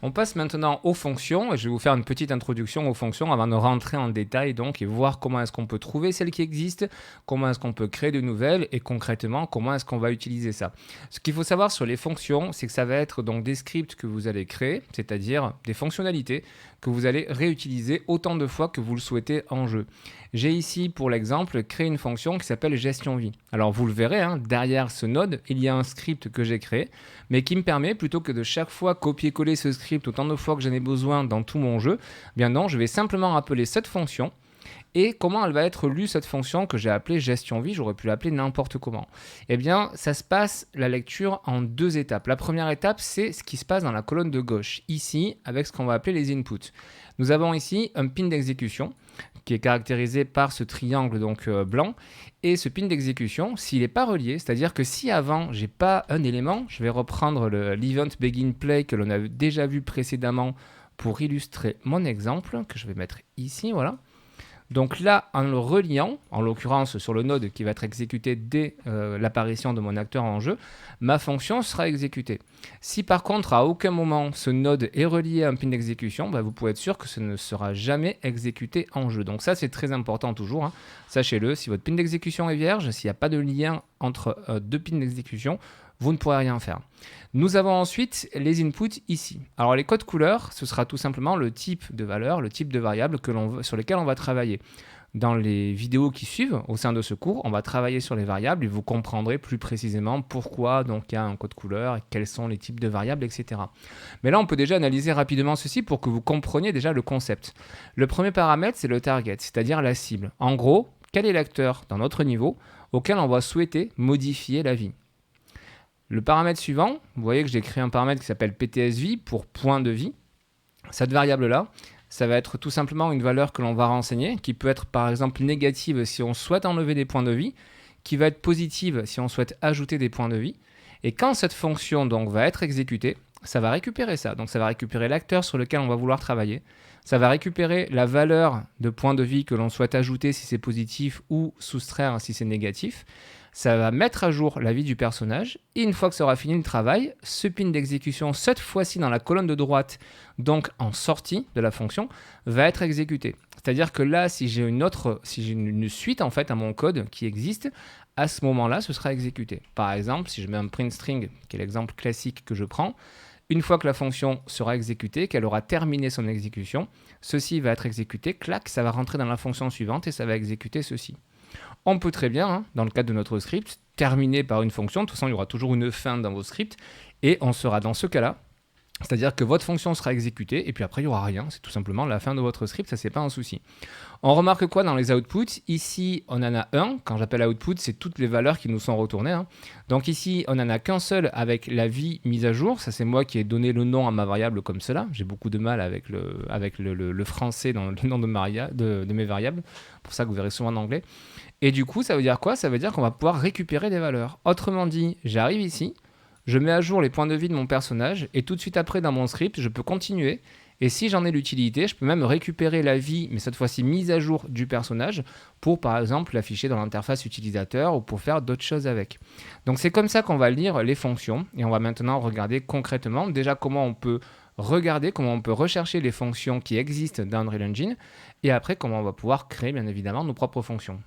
On passe maintenant aux fonctions et je vais vous faire une petite introduction aux fonctions avant de rentrer en détail donc et voir comment est-ce qu'on peut trouver celles qui existent, comment est-ce qu'on peut créer de nouvelles et concrètement comment est-ce qu'on va utiliser ça. Ce qu'il faut savoir sur les fonctions, c'est que ça va être donc des scripts que vous allez créer, c'est-à-dire des fonctionnalités que vous allez réutiliser autant de fois que vous le souhaitez en jeu. J'ai ici pour l'exemple créé une fonction qui s'appelle gestion vie. Alors vous le verrez, hein, derrière ce node, il y a un script que j'ai créé, mais qui me permet plutôt que de chaque fois copier-coller ce script autant de fois que j'en ai besoin dans tout mon jeu, eh bien non, je vais simplement appeler cette fonction. Et comment elle va être lue cette fonction que j'ai appelée gestion vie, j'aurais pu l'appeler n'importe comment. Eh bien, ça se passe la lecture en deux étapes. La première étape, c'est ce qui se passe dans la colonne de gauche, ici, avec ce qu'on va appeler les inputs. Nous avons ici un pin d'exécution qui est caractérisé par ce triangle donc blanc. Et ce pin d'exécution, s'il n'est pas relié, c'est-à-dire que si avant, j'ai pas un élément, je vais reprendre l'event begin play que l'on a déjà vu précédemment pour illustrer mon exemple, que je vais mettre ici, voilà. Donc là, en le reliant, en l'occurrence sur le node qui va être exécuté dès l'apparition de mon acteur en jeu, ma fonction sera exécutée. Si par contre, à aucun moment, ce node est relié à un pin d'exécution, bah, vous pouvez être sûr que ce ne sera jamais exécuté en jeu. Donc ça, c'est très important toujours, hein. Sachez-le, si votre pin d'exécution est vierge, s'il n'y a pas de lien entre deux pins d'exécution, vous ne pourrez rien faire. Nous avons ensuite les inputs ici. Alors les codes couleurs, ce sera tout simplement le type de valeur, le type de variable sur lesquelles on va travailler. Dans les vidéos qui suivent, au sein de ce cours, on va travailler sur les variables et vous comprendrez plus précisément pourquoi donc il y a un code couleur et quels sont les types de variables, etc. Mais là, on peut déjà analyser rapidement ceci pour que vous compreniez déjà le concept. Le premier paramètre, c'est le target, c'est-à-dire la cible. En gros, quel est l'acteur dans notre niveau auquel on va souhaiter modifier la vie. Le paramètre suivant, vous voyez que j'ai créé un paramètre qui s'appelle PTSV pour point de vie. Cette variable-là, ça va être tout simplement une valeur que l'on va renseigner, qui peut être par exemple négative si on souhaite enlever des points de vie, qui va être positive si on souhaite ajouter des points de vie. Et quand cette fonction donc va être exécutée, ça va récupérer ça. Donc ça va récupérer l'acteur sur lequel on va vouloir travailler. Ça va récupérer la valeur de points de vie que l'on souhaite ajouter si c'est positif ou soustraire si c'est négatif. Ça va mettre à jour la vie du personnage et une fois que ça aura fini le travail, ce pin d'exécution, cette fois-ci dans la colonne de droite, donc en sortie de la fonction, va être exécuté. C'est-à-dire que là, si j'ai une suite en fait à mon code qui existe, à ce moment-là, ce sera exécuté. Par exemple, si je mets un print string, qui est l'exemple classique que je prends, une fois que la fonction sera exécutée, qu'elle aura terminé son exécution, ceci va être exécuté, clac, ça va rentrer dans la fonction suivante et ça va exécuter ceci. On peut très bien, hein, dans le cadre de notre script, terminer par une fonction. De toute façon, il y aura toujours une fin dans vos scripts. Et on sera dans ce cas-là. C'est-à-dire que votre fonction sera exécutée et puis après, il n'y aura rien. C'est tout simplement la fin de votre script. Ça, c'est pas un souci. On remarque quoi dans les outputs? Ici, on en a un. Quand j'appelle output, c'est toutes les valeurs qui nous sont retournées, hein. Donc ici, on n'en a qu'un seul avec la vie mise à jour. Ça, c'est moi qui ai donné le nom à ma variable comme cela. J'ai beaucoup de mal avec le français dans le nom de mes variables. Pour ça que vous verrez souvent en anglais. Et du coup, ça veut dire quoi? Ça veut dire qu'on va pouvoir récupérer des valeurs. Autrement dit, j'arrive ici, je mets à jour les points de vie de mon personnage et tout de suite après dans mon script, je peux continuer. Et si j'en ai l'utilité, je peux même récupérer la vie, mais cette fois-ci mise à jour du personnage pour par exemple l'afficher dans l'interface utilisateur ou pour faire d'autres choses avec. Donc c'est comme ça qu'on va lire les fonctions et on va maintenant regarder concrètement déjà comment on peut rechercher les fonctions qui existent dans Unreal Engine et après comment on va pouvoir créer bien évidemment nos propres fonctions.